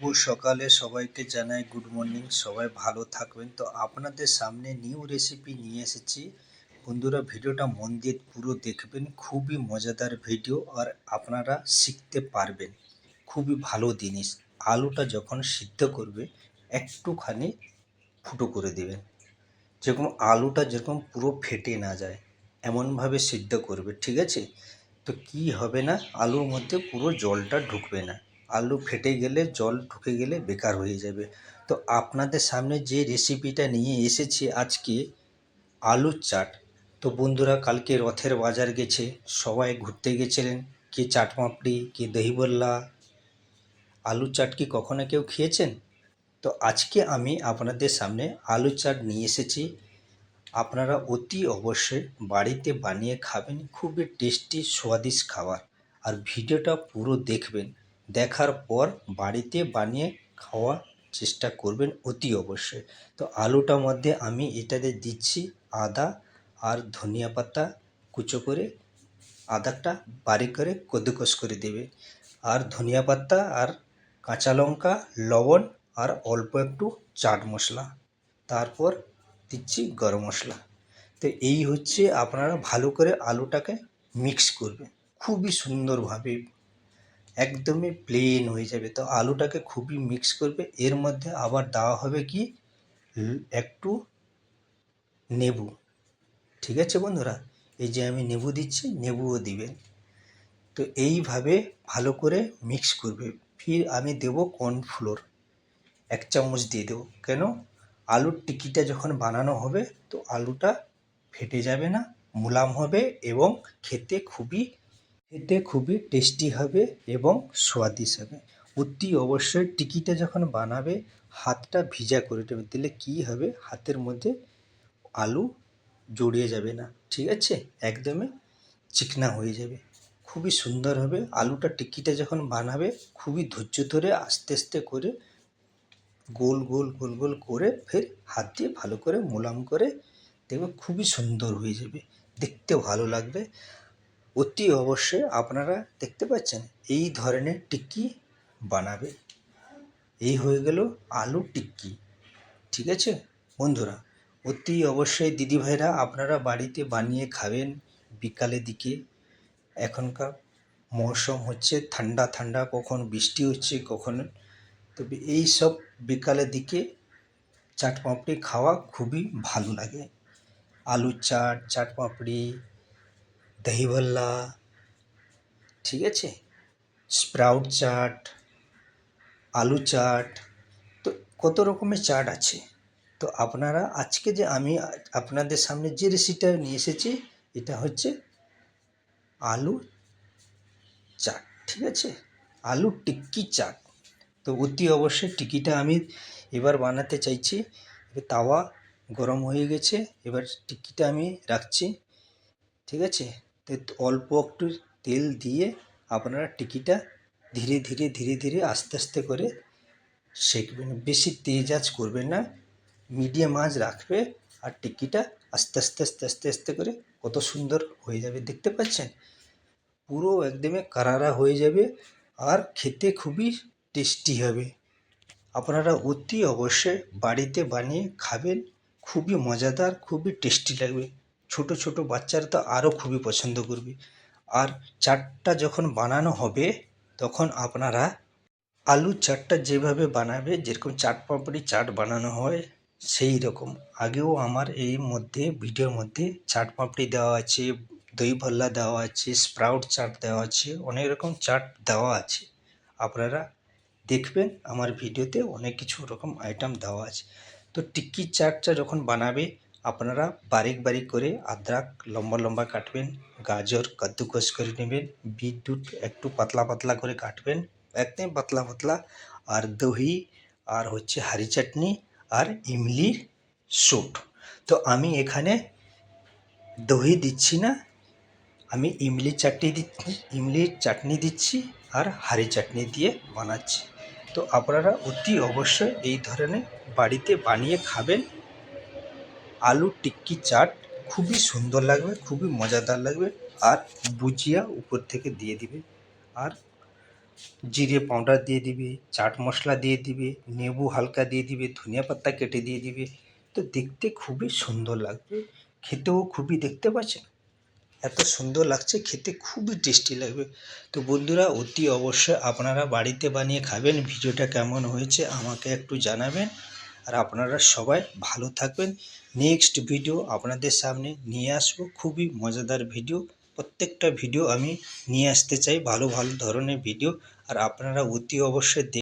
শুভ সকালে সবাইকে জানাই গুড মর্নিং। সবাই ভালো থাকবেন। তো আপনাদের সামনে নিউ রেসিপি নিয়ে এসেছি। বন্ধুরা, ভিডিওটা মন দিয়ে পুরো দেখবেন। খুবই মজাদার ভিডিও আর আপনারা শিখতে পারবেন। খুবই ভালো জিনিস। আলুটা যখন সিদ্ধ করবে একটুখানি ফুটো করে দেবেন, যেরকম আলুটা যেরকম পুরো ফেটে না যায় এমনভাবে সিদ্ধ করবে, ঠিক আছে? তো কি হবে না, আলুর মধ্যে পুরো জলটা ঢুকবে না। আলু ফেটে গেলে, জল ঢুকে গেলে বেকার হয়ে যাবে। তো আপনাদের সামনে যে রেসিপিটা নিয়ে এসেছি আজকে, আলুর চাট। তো বন্ধুরা, কালকে রথের বাজার গেছে, সবাই ঘুরতে গেছিলেন। কে চাট পাপড়ি, কে দহিবল্লা। আলুর চাট কি কখনো কেউ খেয়েছেন? তো আজকে আমি আপনাদের সামনে আলুর চাট নিয়ে এসেছি। আপনারা অতি অবশ্যই বাড়িতে বানিয়ে খাবেন। খুবই টেস্টি স্বাদিষ্ট খাবার। আর ভিডিওটা পুরো দেখবেন, দেখার পর বাড়িতে বানিয়ে খাওয়ার চেষ্টা করবেন অতি অবশ্যই। তো আলুটার মধ্যে আমি এটাতে দিচ্ছি আদা আর ধনিয়া পাতা কুচো করে। আদাটা বারিক করে কদ্দুকস করে দেবে, আর ধনিয়া পাতা আর কাঁচা লঙ্কা, লবণ আর অল্প একটু চাট মশলা, তারপর দিচ্ছি গরম মশলা। তো এই হচ্ছে, আপনারা ভালো করে আলুটাকে মিক্স করবেন খুবই সুন্দরভাবে, একদমই প্লেন হয়ে যাবে। তো আলুটাকে খুবই মিক্স করবে। এর মধ্যে আবার দেওয়া হবে কি, একটু নেবু। ঠিক আছে বন্ধুরা, এই যে আমি নেবু দিচ্ছি, নেবুও দিবেন। তো এইভাবে ভালো করে মিক্স করবে। ফির আমি দেবো কর্নফ্লোর 1 চামচ দিয়ে দেবো। কেন? আলুর টিকিটা যখন বানানো হবে তো আলুটা ফেটে যাবে না, মুলাম হবে এবং খেতে খুবই টেস্টি হবে এবং স্বাদিষ্ট হবে। অতি অবশ্যই টিকিটা যখন বানাবে হাতটা ভিজা করে দেবে, দিলে কী হবে, হাতের মধ্যে আলু জড়িয়ে যাবে না, ঠিক আছে? একদমই চিকনা হয়ে যাবে, খুবই সুন্দর হবে। আলুটা টিক্কিটা যখন বানাবে খুবই ধৈর্য ধরে আস্তে আস্তে করে গোল গোল গোল গোল করে ফের হাত দিয়ে ভালো করে মোলাম করে দেখবে, খুবই সুন্দর হয়ে যাবে, দেখতে ভালো লাগবে। অতি অবশ্যই আপনারা দেখতে পাচ্ছেন এই ধরনের টিক্কি বানাবে। এই হয়ে গেল আলু টিক্কি, ঠিক আছে বন্ধুরা? অতি অবশ্যই দিদিভাইরা আপনারা বাড়িতে বানিয়ে খাবেন বিকালের দিকে। এখনকার মৌসুম হচ্ছে ঠান্ডা ঠান্ডা, কখন বৃষ্টি হচ্ছে কখন, তবে এই সব বিকালের দিকে চাট পাপড়ি খাওয়া খুবই ভালো লাগে। আলুর চাট, চাট পাপড়ি, দহিভল্লা, ঠিক আছে, স্প্রাউট চাট, আলু চাট, তো কত রকমের চাট আছে। তো আপনারা আজকে যে আমি আপনাদের সামনে যে রেসিপিটা নিয়ে এসেছি, এটা হচ্ছে আলু চাট, ঠিক আছে, আলু টিক্কি চাট। তো অতি অবশ্যই টিক্কিটা আমি এবার বানাতে চাইছি। তাওয়া গরম হয়ে গেছে, এবার টিক্কিটা আমি রাখছি, ঠিক আছে? তো অল্প একটু তেল দিয়ে আপনারা টিক্কিটা ধীরে ধীরে ধীরে ধীরে আস্তে আস্তে করে সেঁকবেন। বেশি তেজ আঁচ করবেন না, মিডিয়াম আঁচ রাখবে। আর টিক্কিটা আস্তে আস্তে আস্তে আস্তে আস্তে করে কত সুন্দর হয়ে যাবে, দেখতে পাচ্ছেন? পুরো একদমই কারারা হয়ে যাবে আর খেতে খুবই টেস্টি হবে। আপনারা অতি অবশ্যই বাড়িতে বানিয়ে খাবেন, খুবই মজাদার, খুবই টেস্টি লাগবে। ছোট ছোট বাচ্চারা তো আরও খুবই পছন্দ করবে। আর চাটটা যখন বানানো হবে তখন আপনারা আলুর চাটটা যেভাবে বানাবে, যেরকম চাট পাপড়ি চাট বানানো হয় সেই রকম, আগেও আমার এই মধ্যে ভিডিওর মধ্যে চাট পাপড়ি দেওয়া আছে, দই ভল্লা দেওয়া আছে, স্প্রাউট চাট দেওয়া আছে, অনেক রকম চাট দেওয়া আছে। আপনারা দেখবেন আমার ভিডিওতে অনেক কিছু রকম আইটেম দেওয়া আছে। তো টিক্কি চাটটা যখন বানাবে আপনারা বারিক বারিক করে আদরক লম্বা লম্বা কাটবেন, গাজর কাদ্দুকস করে নেবেন, বিটরুট একটু পাতলা পাতলা করে কাটবেন, একদম পাতলা পাতলা। আর দহি, আর হচ্ছে হারি চাটনি, আর ইমলির স্যুপ। তো আমি এখানে দহি দিচ্ছি না, আমি ইমলির চাটনি দিচ্ছি আর হারি চাটনি দিয়ে বানাচ্ছি। তো আপনারা অতি অবশ্যই এই ধরনের বাড়িতে বানিয়ে খাবেন। আলু টিক্কি চাট খুবই সুন্দর লাগবে, খুবই মজাদার লাগবে। আর ভুজিয়া উপর থেকে দিয়ে দিবে। আর জিরে পাউডার দিয়ে দিবে, চাট মশলা দিয়ে দিবে, লেবু হালকা দিয়ে দিবে, ধনিয়া পাতা কেটে দিয়ে দিবে। তো দেখতে খুবই সুন্দর লাগবে, খেতেও খুবই, দেখতে পাচ্ছেন এত সুন্দর লাগছে, খেতে খুবই টেস্টি লাগবে। তো বন্ধুরা অতি অবশ্যই আপনারা বাড়িতে বানিয়ে খাবেন। ভিডিওটা কেমন হয়েছে আমাকে একটু জানাবেন। আর আপনারা সবাই ভালো থাকবেন। নেক্সট ভিডিও আপনাদের সামনে নিয়ে আসবো, খুবই মজাদার ভিডিও। প্রত্যেকটা ভিডিও আমি নিয়ে আসতে চাই, ভালো ভালো ধরনের ভিডিও। আর আপনারা অতি অবশ্যই